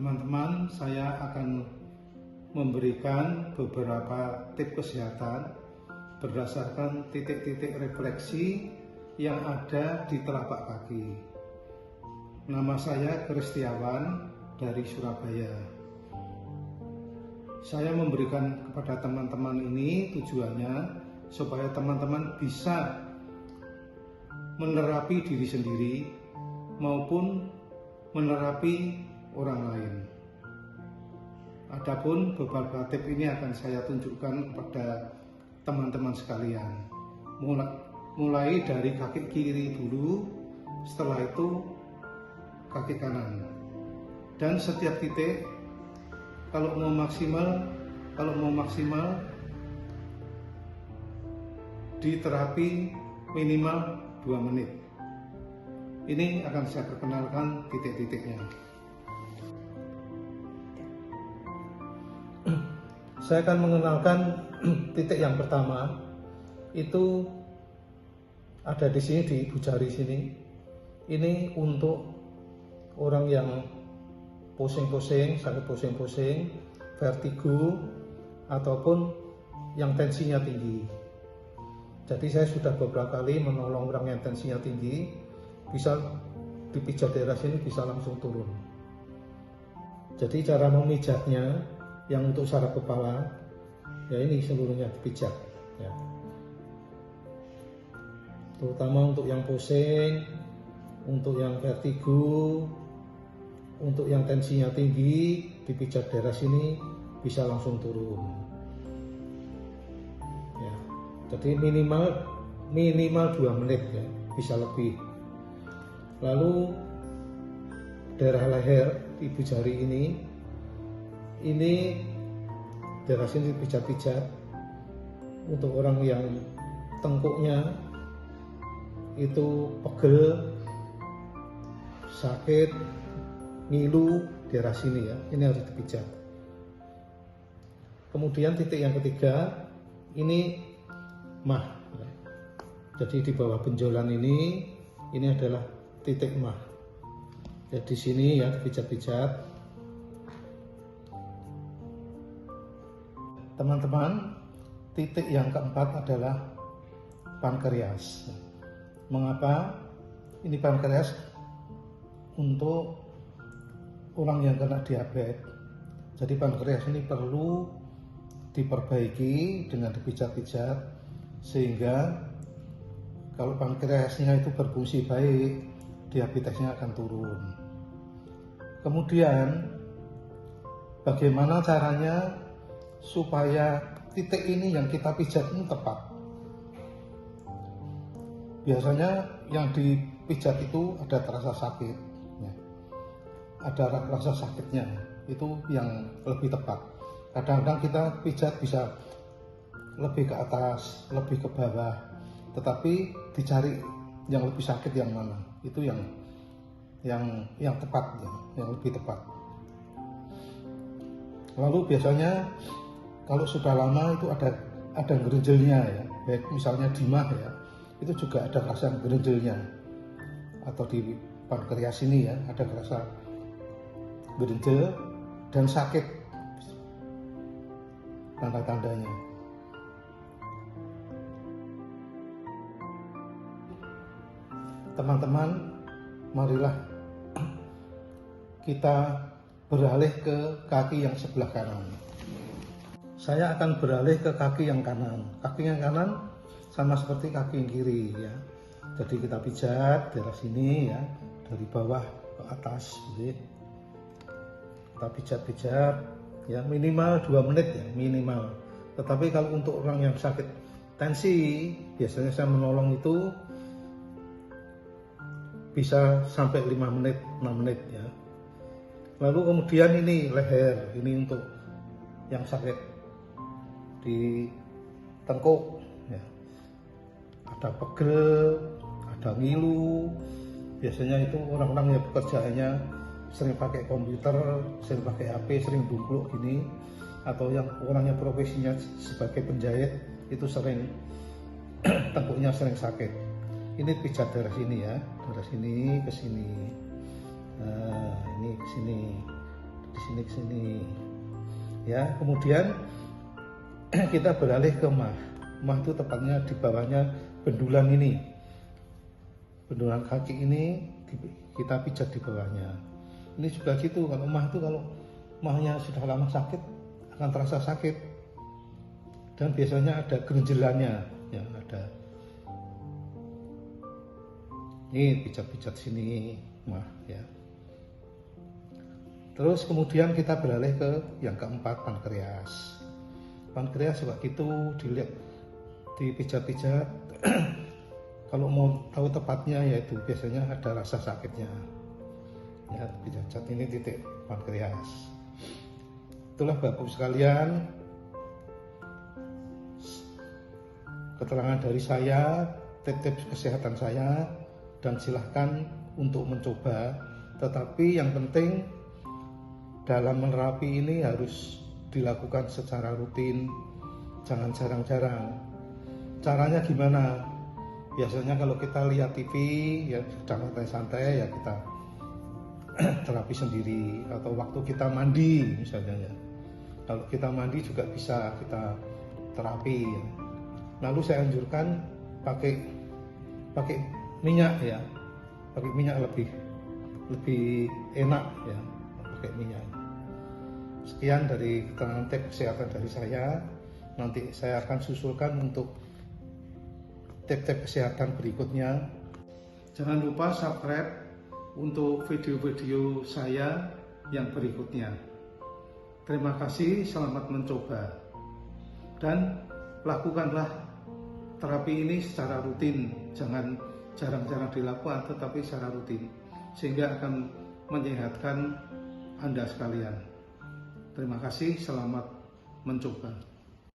Teman-teman, saya akan memberikan beberapa tips kesehatan berdasarkan titik-titik refleksi yang ada di telapak kaki. Nama saya Kristiawan dari Surabaya. Saya memberikan kepada teman-teman ini tujuannya supaya teman-teman bisa menerapi diri sendiri maupun menerapi orang lain. Adapun beberapa tips ini akan saya tunjukkan kepada teman-teman sekalian. Mulai dari kaki kiri dulu, setelah itu kaki kanan. Dan setiap titik kalau mau maksimal diterapi minimal 2 menit. Ini akan saya perkenalkan titik-titiknya. Saya akan mengenalkan titik yang pertama, itu ada di sini, di ibu jari sini. Ini untuk orang yang pusing-pusing, sakit pusing-pusing, vertigo, ataupun yang tensinya tinggi. Jadi saya sudah beberapa kali menolong orang yang tensinya tinggi, bisa dipijat daerah sini bisa langsung turun. Jadi cara memijatnya, yang untuk saraf kepala, ya ini seluruhnya dipijat, ya. Terutama untuk yang pusing, untuk yang vertigo, untuk yang tensinya tinggi, dipijat daerah sini bisa langsung turun. Ya, jadi minimal 2 menit, ya, bisa lebih. Lalu daerah leher ibu jari ini daerah sini dipijat-pijat. Untuk orang yang tengkuknya itu pegel, sakit, ngilu, daerah sini, ya, ini harus dipijat. Kemudian titik yang ketiga, ini mah. Jadi di bawah benjolan ini adalah titik mah. Jadi di sini, ya, dipijat-pijat. Teman-teman, titik yang keempat adalah pankreas. Mengapa ini pankreas? Untuk orang yang kena diabetes. Jadi pankreas ini perlu diperbaiki dengan dipijat-pijat, sehingga kalau pankreasnya itu berfungsi baik, diabetesnya akan turun. Kemudian bagaimana caranya supaya titik ini yang kita pijat ini tepat? Biasanya yang dipijat itu ada terasa sakit, ya. Ada rasa sakitnya, itu yang lebih tepat. Kadang-kadang kita pijat bisa lebih ke atas, lebih ke bawah, tetapi dicari yang lebih sakit yang mana, itu yang tepat, ya, yang lebih tepat. Lalu biasanya kalau sudah lama itu ada gerenjelnya, ya, baik misalnya di mah, ya, itu juga ada rasa gerenjelnya, atau di pankreas ini, ya, ada rasa gerenjel dan sakit, tanda-tandanya. Teman-teman, marilah kita beralih ke kaki yang sebelah kanan. Saya akan beralih ke kaki yang kanan. Kaki yang kanan sama seperti kaki yang kiri, ya. Jadi kita pijat daerah sini, ya, dari bawah ke atas, gitu. Kita pijat-pijat, ya, minimal 2 menit, ya, minimal. Tetapi kalau untuk orang yang sakit tensi, biasanya saya menolong itu bisa sampai 5 menit, 6 menit, ya. Lalu kemudian ini leher, ini untuk yang sakit di tengkuk, ya. Ada pegel, ada ngilu. Biasanya itu orang-orang yang pekerjaannya sering pakai komputer, sering pakai HP, sering duduk gini, atau yang orangnya profesinya sebagai penjahit, itu sering tengkuknya sering sakit. Ini pijat daerah sini, ya, daerah sini ke sini. Nah, ini ke sini. di sini ke sini. Ya, kemudian kita beralih ke mah. Mah itu tepatnya di bawahnya bendulan ini. Bendulan kaki ini kita pijat di bawahnya. Ini juga gitu, kalau mah itu kalau mahnya sudah lama sakit akan terasa sakit. Dan biasanya ada gerenjelannya, ya ada. Ini pijat-pijat sini mah ya. Terus kemudian kita beralih ke yang keempat, pankreas. Pankreas juga gitu, dilihat dipijat-pijat. Kalau mau tahu tepatnya yaitu biasanya ada rasa sakitnya. Ya, pijat ini titik pankreas. Itulah Bapak sekalian, keterangan dari saya, tips kesehatan saya, dan silahkan untuk mencoba. Tetapi yang penting dalam menerapi ini harus dilakukan secara rutin, jangan jarang-jarang. Caranya gimana? Biasanya kalau kita lihat TV ya sedang santai-santai ya kita terapi sendiri, atau waktu kita mandi misalnya ya. Kalau kita mandi juga bisa kita terapi ya. Lalu saya anjurkan pakai minyak ya. Pakai minyak lebih enak ya, pakai minyak. Sekian dari keterangan tips kesehatan dari saya. Nanti saya akan susulkan untuk tips-tips kesehatan berikutnya. Jangan lupa subscribe untuk video-video saya yang berikutnya. Terima kasih, selamat mencoba. Dan lakukanlah terapi ini secara rutin, jangan jarang-jarang dilakukan, tetapi secara rutin, sehingga akan menyehatkan Anda sekalian. Terima kasih, selamat mencoba.